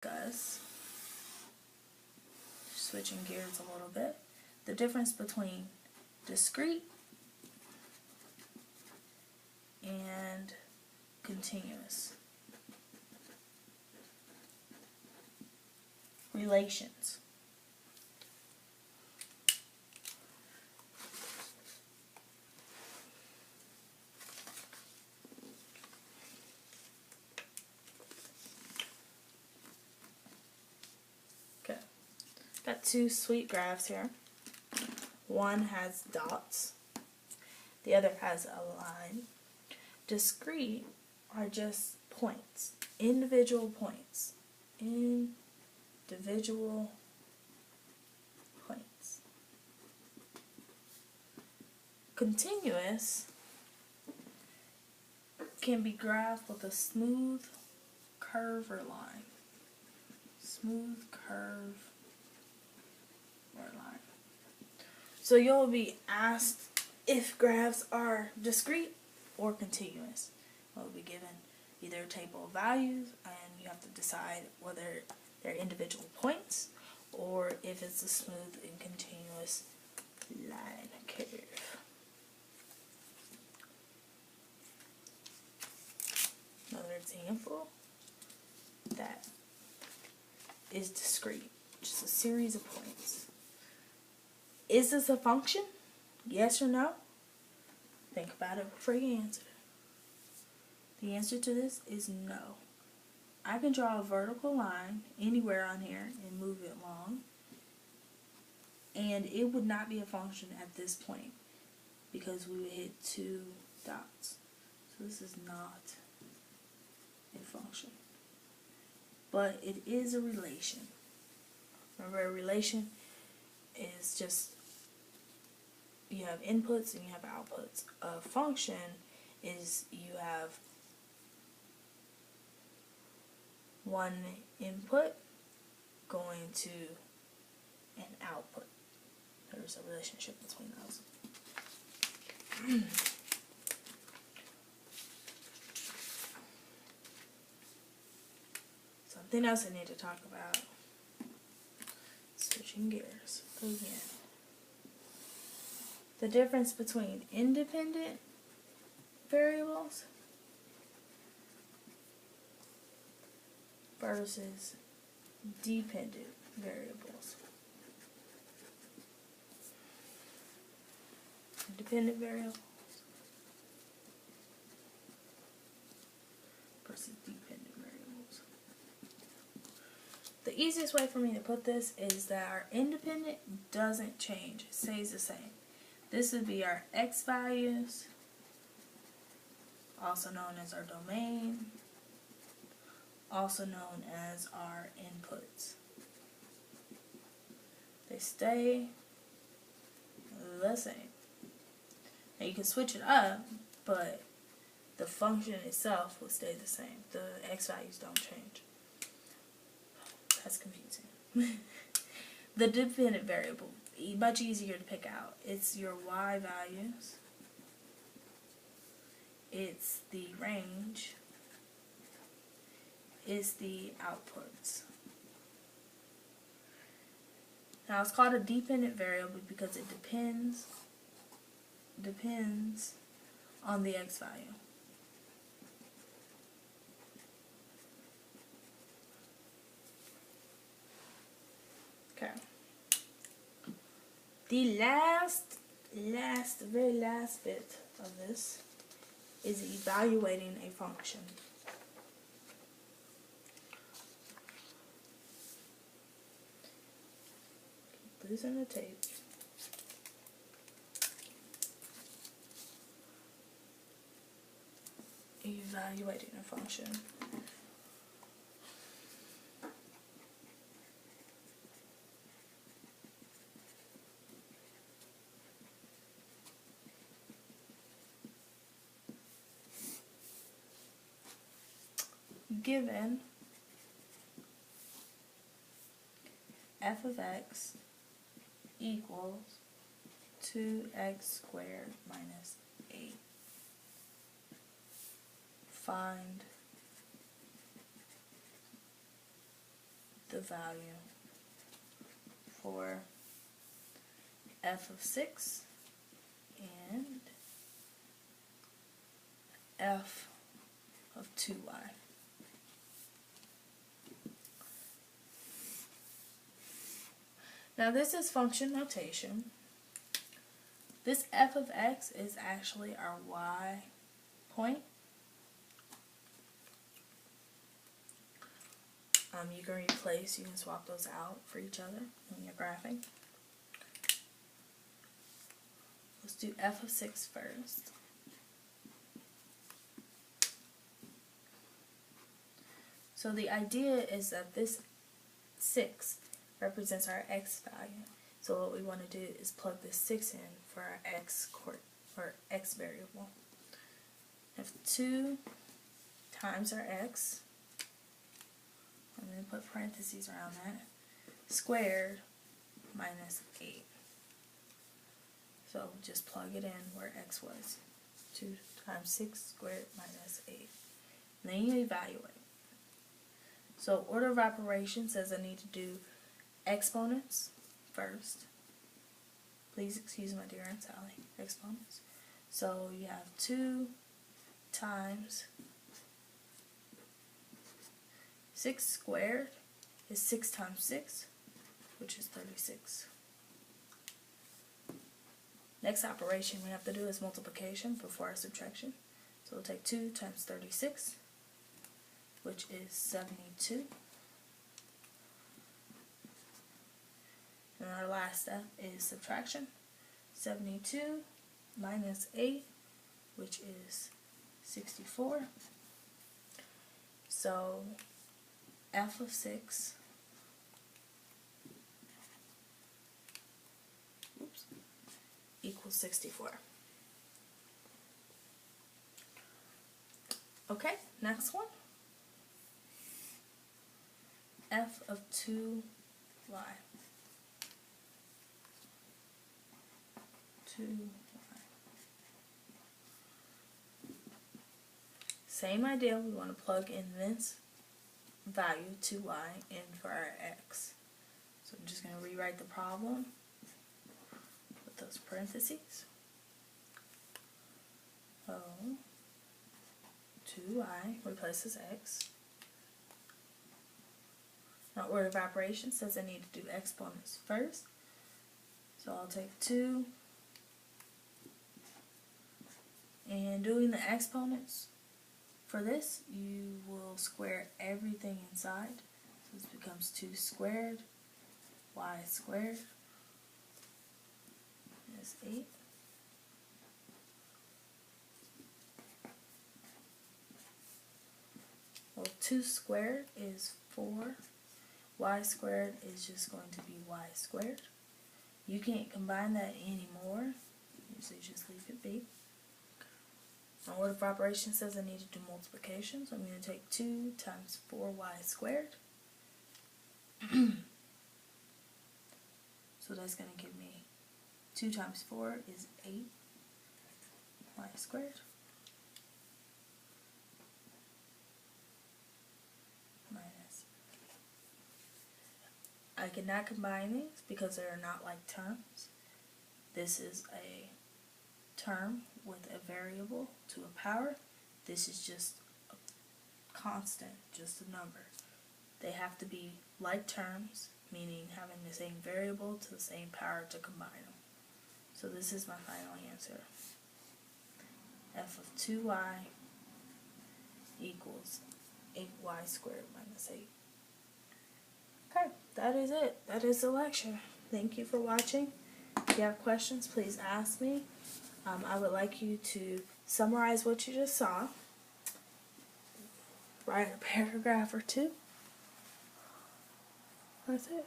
discuss, switching gears a little bit, the difference between discrete and continuous relations. Okay, got two sweet graphs here. One has dots, the other has a line. Discrete are just points, individual points, individual points. Continuous can be graphed with a smooth curve or line. Smooth curve or line. So you'll be asked if graphs are discrete or continuous. You'll be given either a table of values and you have to decide whether they're individual points or if it's a smooth and continuous line curve. Another example that is discrete, just a series of points. Is this a function? Yes or no? Think about it before you answer. The answer to this is no. I can draw a vertical line anywhere on here and move it along, and it would not be a function at this point because we would hit two dots. So this is not a function. But it is a relation. Remember, a relation is just you have inputs and you have outputs. A function is you have one input going to an output. There's a relationship between those. Something else I need to talk about. Switching gears again. The difference between independent variables versus dependent variables. Independent variables versus dependent variables. The easiest way for me to put this is that our independent doesn't change. It stays the same. This would be our x values, also known as our domain, also known as our inputs. They stay the same. Now you can switch it up, but the function itself will stay the same. The x values don't change. That's confusing. The dependent variable, much easier to pick out. It's your y values. It's the range. It's the outputs. Now it's called a dependent variable because it depends on the x value. Okay. The very last bit of this is evaluating a function. Keep losing the tape. Evaluating a function. Given f of x equals 2x squared minus 8. Find the value for f of 6 and f of 2y. Now this is function notation. This f of x is actually our y point. You can replace, you can swap those out for each other when you're graphing. Let's do f of 6 first. So the idea is that this 6 represents our x value. So what we want to do is plug this 6 in for our x variable. If 2 times our x, and then put parentheses around that, squared minus 8. So just plug it in where x was. 2 times 6 squared minus 8. And then you evaluate. So order of operations says I need to do exponents first. Please excuse my dear Aunt Sally. Exponents. So you have 2 times 6 squared is 6 times 6, which is 36. Next operation we have to do is multiplication before our subtraction. So we'll take 2 times 36, which is 72. And our last step is subtraction. 72 minus 8, which is 64. So f of 6 equals 64. Okay, next one. F of 2y. 2y. Same idea, we want to plug in this value 2y in for our x. So I'm just going to rewrite the problem with those parentheses. So 2y replaces x. Now order of operations says I need to do exponents first. So I'll take 2 and doing the exponents for this, you will square everything inside. So this becomes 2 squared, y squared is 8. Well, 2 squared is 4. Y squared is just going to be y squared. You can't combine that anymore, so you just leave it be. Now order of operations says I need to do multiplication, so I'm going to take 2 times 4y squared. So that's going to give me 2 times 4 is 8 y squared minus. I cannot combine these because they are not like terms. This is a term with a variable to a power. This is just a constant, just a number. They have to be like terms, meaning having the same variable to the same power to combine them. So this is my final answer. F of 2y equals 8y squared minus 8. Okay, that is it. That is the lecture. Thank you for watching. If you have questions, please ask me. I would like you to summarize what you just saw. Write a paragraph or two. That's it.